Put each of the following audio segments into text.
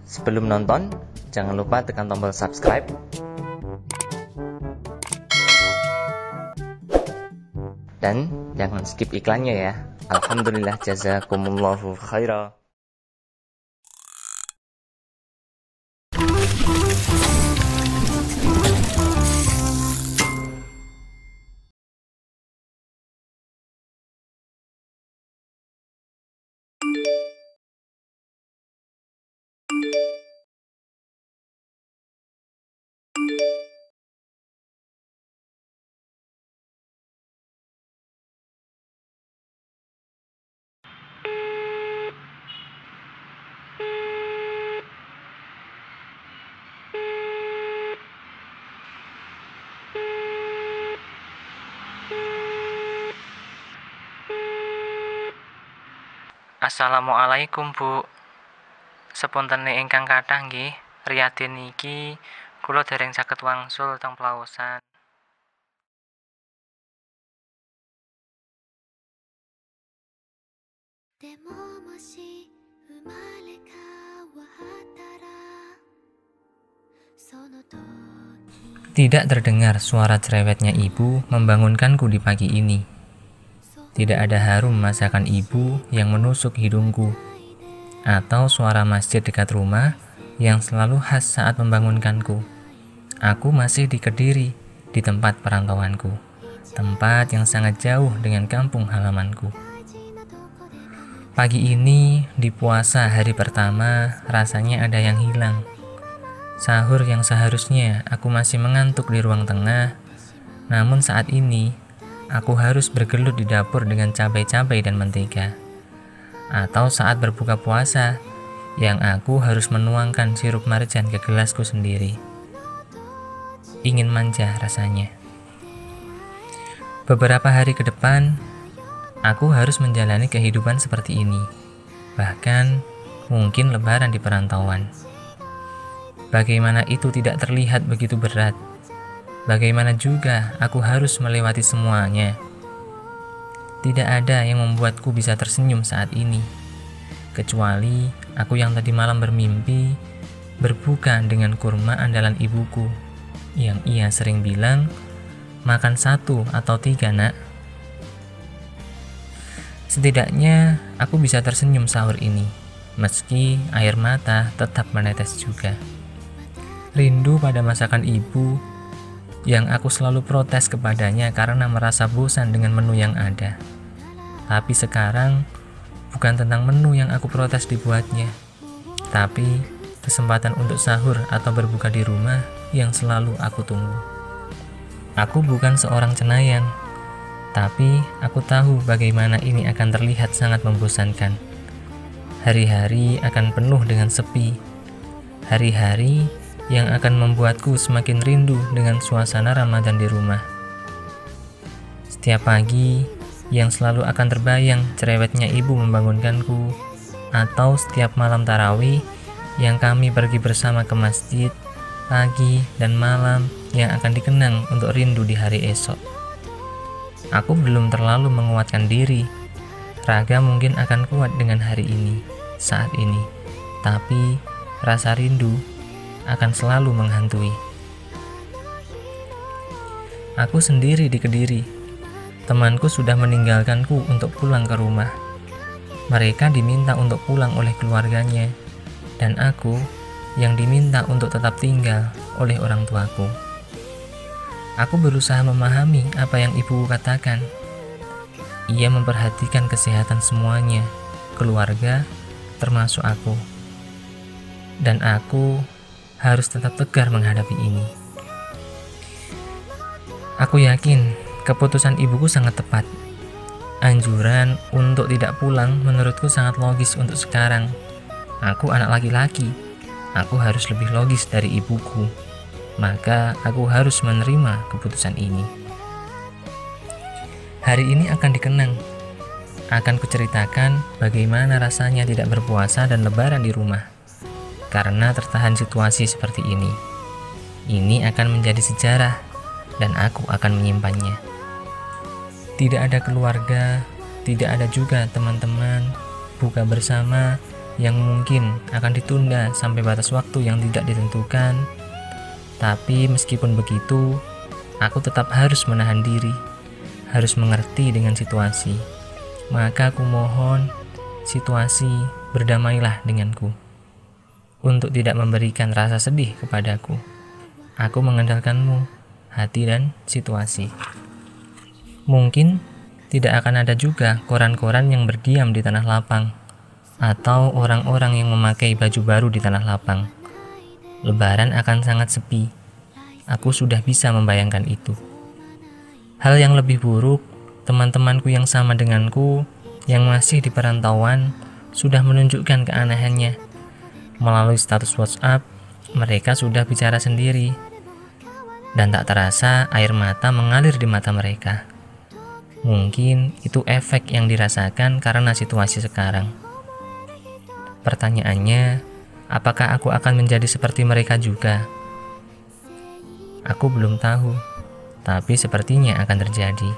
Sebelum nonton, jangan lupa tekan tombol subscribe dan jangan skip iklannya ya. Alhamdulillah, jazakumullahu khairan. Assalamualaikum, Bu. Sepuntene ingkang kathah nggih, Riyadin niki kula dereng saged wangsul teng Plaosan. Tidak terdengar suara cerewetnya ibu membangunkanku di pagi ini. Tidak ada harum masakan ibu yang menusuk hidungku, atau suara masjid dekat rumah yang selalu khas saat membangunkanku. Aku masih di Kediri, di tempat perantauanku, tempat yang sangat jauh dengan kampung halamanku. Pagi ini, di puasa hari pertama, rasanya ada yang hilang. Sahur yang seharusnya aku masih mengantuk di ruang tengah, namun saat ini, aku harus bergelut di dapur dengan cabai-cabai dan mentega. Atau saat berbuka puasa, yang aku harus menuangkan sirup marjan ke gelasku sendiri. Ingin manja rasanya. Beberapa hari ke depan, aku harus menjalani kehidupan seperti ini. Bahkan, mungkin lebaran di perantauan. Bagaimana itu tidak terlihat begitu berat? Bagaimana juga aku harus melewati semuanya? Tidak ada yang membuatku bisa tersenyum saat ini, kecuali aku yang tadi malam bermimpi berbuka dengan kurma andalan ibuku, yang ia sering bilang, makan 1 atau 3 nak. Setidaknya aku bisa tersenyum sahur ini, meski air mata tetap menetes juga. Rindu pada masakan ibu yang aku selalu protes kepadanya karena merasa bosan dengan menu yang ada. Tapi sekarang, bukan tentang menu yang aku protes dibuatnya, tapi kesempatan untuk sahur atau berbuka di rumah yang selalu aku tunggu. Aku bukan seorang cenayang, tapi aku tahu bagaimana ini akan terlihat sangat membosankan. Hari-hari akan penuh dengan sepi. Hari-hari yang akan membuatku semakin rindu dengan suasana Ramadan di rumah. Setiap pagi yang selalu akan terbayang cerewetnya ibu membangunkanku, atau setiap malam tarawih yang kami pergi bersama ke masjid, pagi dan malam yang akan dikenang untuk rindu di hari esok. Aku belum terlalu menguatkan diri. Raga mungkin akan kuat dengan hari ini, saat ini, tapi rasa rindu akan selalu menghantui. Aku sendiri di Kediri. Temanku sudah meninggalkanku untuk pulang ke rumah. Mereka diminta untuk pulang oleh keluarganya, dan aku yang diminta untuk tetap tinggal oleh orang tuaku. Aku berusaha memahami apa yang ibuku katakan. Ia memperhatikan kesehatan semuanya, keluarga, termasuk aku. Dan aku harus tetap tegar menghadapi ini. Aku yakin keputusan ibuku sangat tepat. Anjuran untuk tidak pulang menurutku sangat logis untuk sekarang. Aku anak laki-laki. Aku harus lebih logis dari ibuku. Maka aku harus menerima keputusan ini. Hari ini akan dikenang. Akan kuceritakan bagaimana rasanya tidak berpuasa dan lebaran di rumah karena tertahan situasi seperti ini. Ini akan menjadi sejarah dan aku akan menyimpannya. Tidak ada keluarga, tidak ada juga teman-teman, buka bersama yang mungkin akan ditunda sampai batas waktu yang tidak ditentukan. Tapi meskipun begitu, aku tetap harus menahan diri, harus mengerti dengan situasi. Maka aku mohon, situasi, berdamailah denganku. Untuk tidak memberikan rasa sedih kepadaku, aku mengandalkanmu, hati dan situasi. Mungkin tidak akan ada juga koran-koran yang berdiam di tanah lapang, atau orang-orang yang memakai baju baru di tanah lapang. Lebaran akan sangat sepi. Aku sudah bisa membayangkan itu. Hal yang lebih buruk, teman-temanku yang sama denganku, yang masih di perantauan, sudah menunjukkan keanehannya. Melalui status WhatsApp, mereka sudah bicara sendiri. Dan tak terasa air mata mengalir di mata mereka. Mungkin itu efek yang dirasakan karena situasi sekarang. Pertanyaannya, apakah aku akan menjadi seperti mereka juga? Aku belum tahu, tapi sepertinya akan terjadi.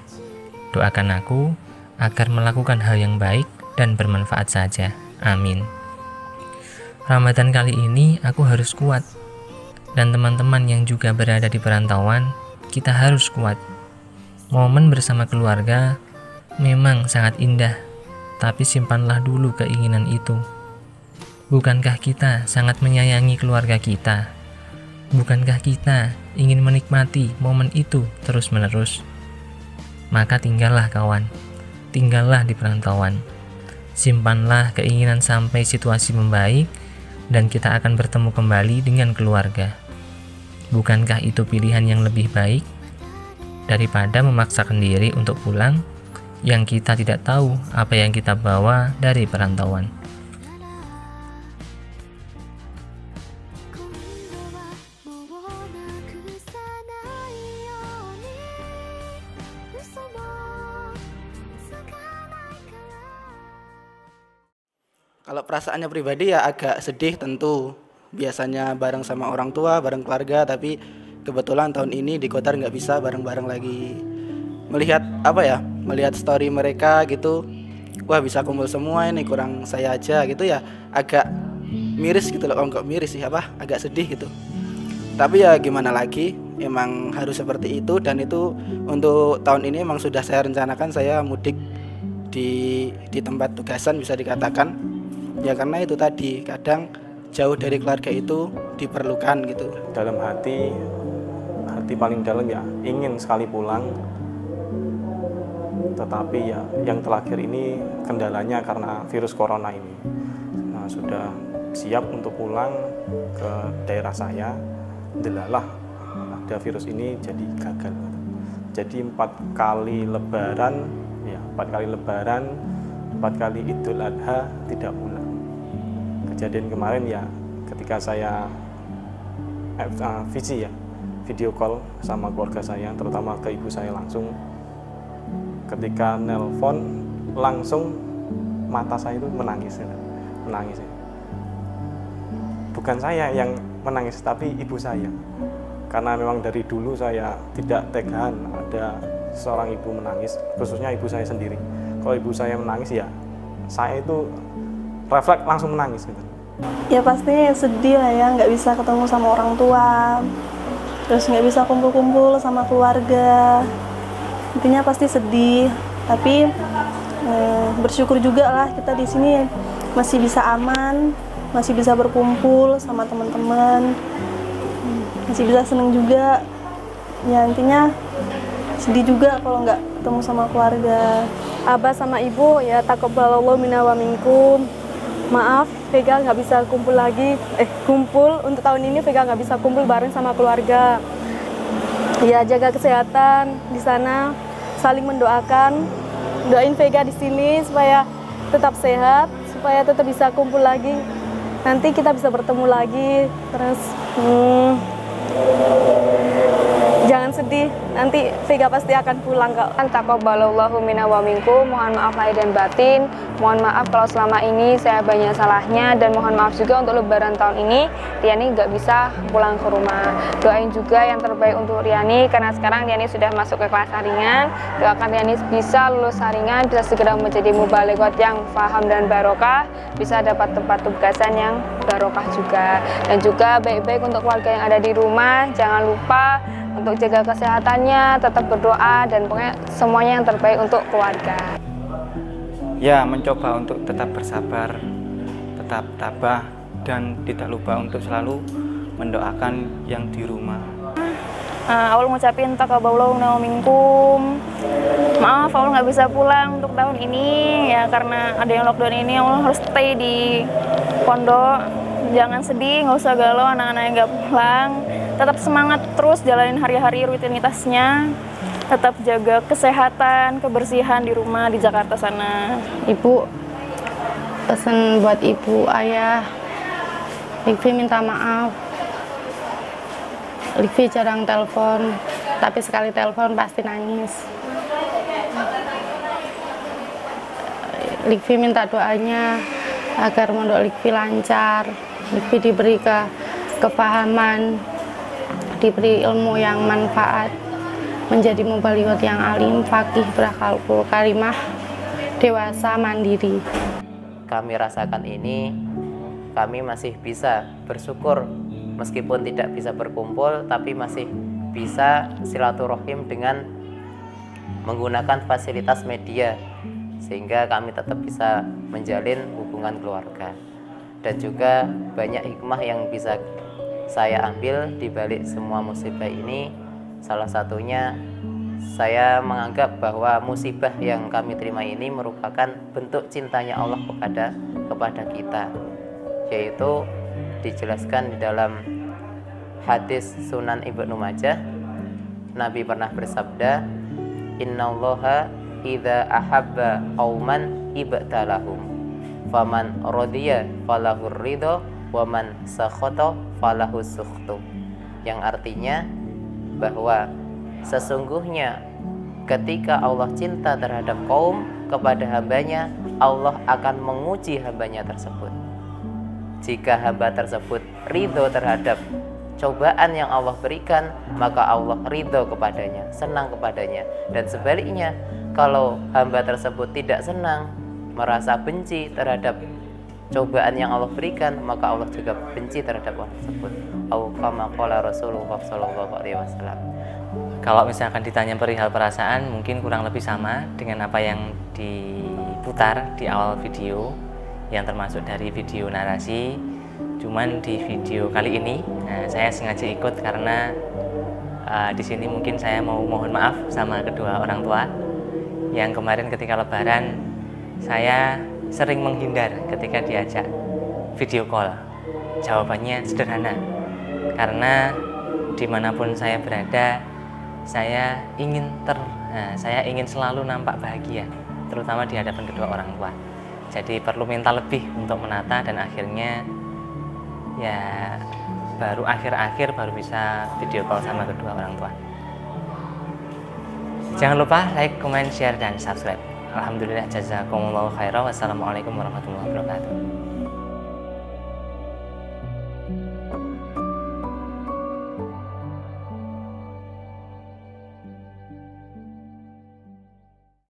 Doakan aku agar melakukan hal yang baik dan bermanfaat saja. Amin. Ramadan kali ini aku harus kuat. Dan teman-teman yang juga berada di perantauan, kita harus kuat. Momen bersama keluarga memang sangat indah, tapi simpanlah dulu keinginan itu. Bukankah kita sangat menyayangi keluarga kita? Bukankah kita ingin menikmati momen itu terus-menerus? Maka tinggallah kawan, tinggallah di perantauan. Simpanlah keinginan sampai situasi membaik dan kita akan bertemu kembali dengan keluarga. Bukankah itu pilihan yang lebih baik daripada memaksakan diri untuk pulang yang kita tidak tahu apa yang kita bawa dari perantauan? Kalau perasaannya pribadi ya agak sedih tentu. Biasanya bareng sama orang tua, bareng keluarga, tapi kebetulan tahun ini di Qatar nggak bisa bareng-bareng lagi. Melihat story mereka gitu, wah bisa kumpul semua ini, kurang saya aja gitu ya, agak miris gitu loh. Kok miris sih, agak sedih gitu. Tapi ya gimana lagi, emang harus seperti itu. Dan itu untuk tahun ini emang sudah saya rencanakan, saya mudik di tempat tugasan bisa dikatakan. Ya karena itu tadi, kadang jauh dari keluarga itu diperlukan gitu. Dalam hati paling dalam ya ingin sekali pulang, tetapi ya yang terakhir ini kendalanya karena virus corona ini. Nah, sudah siap untuk pulang ke daerah saya, delalah ada virus ini jadi gagal. Jadi 4 kali lebaran, 4 kali Idul Adha tidak pulang. Kejadian kemarin ya ketika saya video call sama keluarga saya, terutama ke ibu saya langsung, ketika nelpon langsung mata saya itu menangis. Bukan saya yang menangis, tapi ibu saya, karena memang dari dulu saya tidak tegaan ada seorang ibu menangis, khususnya ibu saya sendiri. Kalau ibu saya menangis ya saya itu refleks langsung menangis gitu. Ya pasti sedih lah ya, nggak bisa ketemu sama orang tua, terus nggak bisa kumpul-kumpul sama keluarga. Intinya pasti sedih, tapi bersyukur juga lah kita di sini masih bisa aman, masih bisa berkumpul sama teman-teman, masih bisa seneng juga. Ya intinya sedih juga kalau nggak ketemu sama keluarga. Abah sama ibu ya taqabbalallahu minna wa minkum. Maaf, Vega nggak bisa kumpul lagi. Kumpul untuk tahun ini Vega nggak bisa kumpul bareng sama keluarga. Ya jaga kesehatan di sana, saling mendoakan, doain Vega di sini supaya tetap sehat, supaya tetap bisa kumpul lagi. Nanti kita bisa bertemu lagi. Terus jangan sedih, nanti Vega pasti akan pulang kok. Taqabbalallahu minna wa minkum. Mohon maaf lahir dan batin. Mohon maaf kalau selama ini saya banyak salahnya, dan mohon maaf juga untuk lebaran tahun ini Riani nggak bisa pulang ke rumah. Doain juga yang terbaik untuk Riani, karena sekarang Riani sudah masuk ke kelas saringan. Doakan Riani bisa lulus saringan, bisa segera menjadi mubalighot yang paham dan barokah, bisa dapat tempat tugasan yang barokah juga. Dan juga baik-baik untuk keluarga yang ada di rumah, jangan lupa untuk jaga kesehatannya, tetap berdoa, dan pokoknya semuanya yang terbaik untuk keluarga. Ya, mencoba untuk tetap bersabar, tetap tabah, dan tidak lupa untuk selalu mendoakan yang di rumah. Awal ngucapin taqabbalallahu minna wa minkum. Maaf, Awal nggak bisa pulang untuk tahun ini ya karena ada yang lockdown ini. Awal harus stay di pondok. Jangan sedih, nggak usah galau anak-anak yang nggak pulang. Tetap semangat terus jalanin hari-hari rutinitasnya. Tetap jaga kesehatan, kebersihan di rumah di Jakarta sana. Ibu, pesan buat ibu, ayah, Likvi minta maaf. Likvi jarang telepon, tapi sekali telepon pasti nangis. Likvi minta doanya agar mondok Likvi lancar, Likvi diberi kefahaman, diberi ilmu yang manfaat, menjadi mubalighot yang alim, faqih, berakhlakul karimah, dewasa, mandiri. Kami rasakan ini, kami masih bisa bersyukur meskipun tidak bisa berkumpul, tapi masih bisa silaturahim dengan menggunakan fasilitas media, sehingga kami tetap bisa menjalin hubungan keluarga. Dan juga banyak hikmah yang bisa saya ambil di balik semua musibah ini. Salah satunya, saya menganggap bahwa musibah yang kami terima ini merupakan bentuk cintanya Allah kepada kita, yaitu dijelaskan di dalam hadis Sunan Ibnu Majah. Nabi pernah bersabda, innallaha idza ahabba qauman ibtalahum faman radiya falahur ridho waman sakhata falahus sukhtu, yang artinya bahwa sesungguhnya ketika Allah cinta terhadap kaum kepada hambanya, Allah akan menguji hambanya tersebut. Jika hamba tersebut ridho terhadap cobaan yang Allah berikan, maka Allah ridho kepadanya, senang kepadanya. Dan sebaliknya, kalau hamba tersebut tidak senang, merasa benci terhadap cobaan yang Allah berikan, maka Allah juga benci terhadap orang tersebut. Kama qala Rasulullah sallallahu alaihi wasallam. Kalau misalkan ditanya perihal perasaan, mungkin kurang lebih sama dengan apa yang diputar di awal video, yang termasuk dari video narasi. Cuman di video kali ini saya sengaja ikut karena di sini mungkin saya mau mohon maaf sama kedua orang tua yang kemarin ketika Lebaran saya sering menghindar ketika diajak video call. Jawabannya sederhana, karena dimanapun saya berada, saya ingin selalu nampak bahagia, terutama di hadapan kedua orang tua. Jadi perlu mental lebih untuk menata, dan akhirnya ya baru akhir-akhir baru bisa video call sama kedua orang tua. Jangan lupa like, comment, share, dan subscribe. Alhamdulillah, jazakumullahu khairan. Wassalamualaikum warahmatullahi wabarakatuh.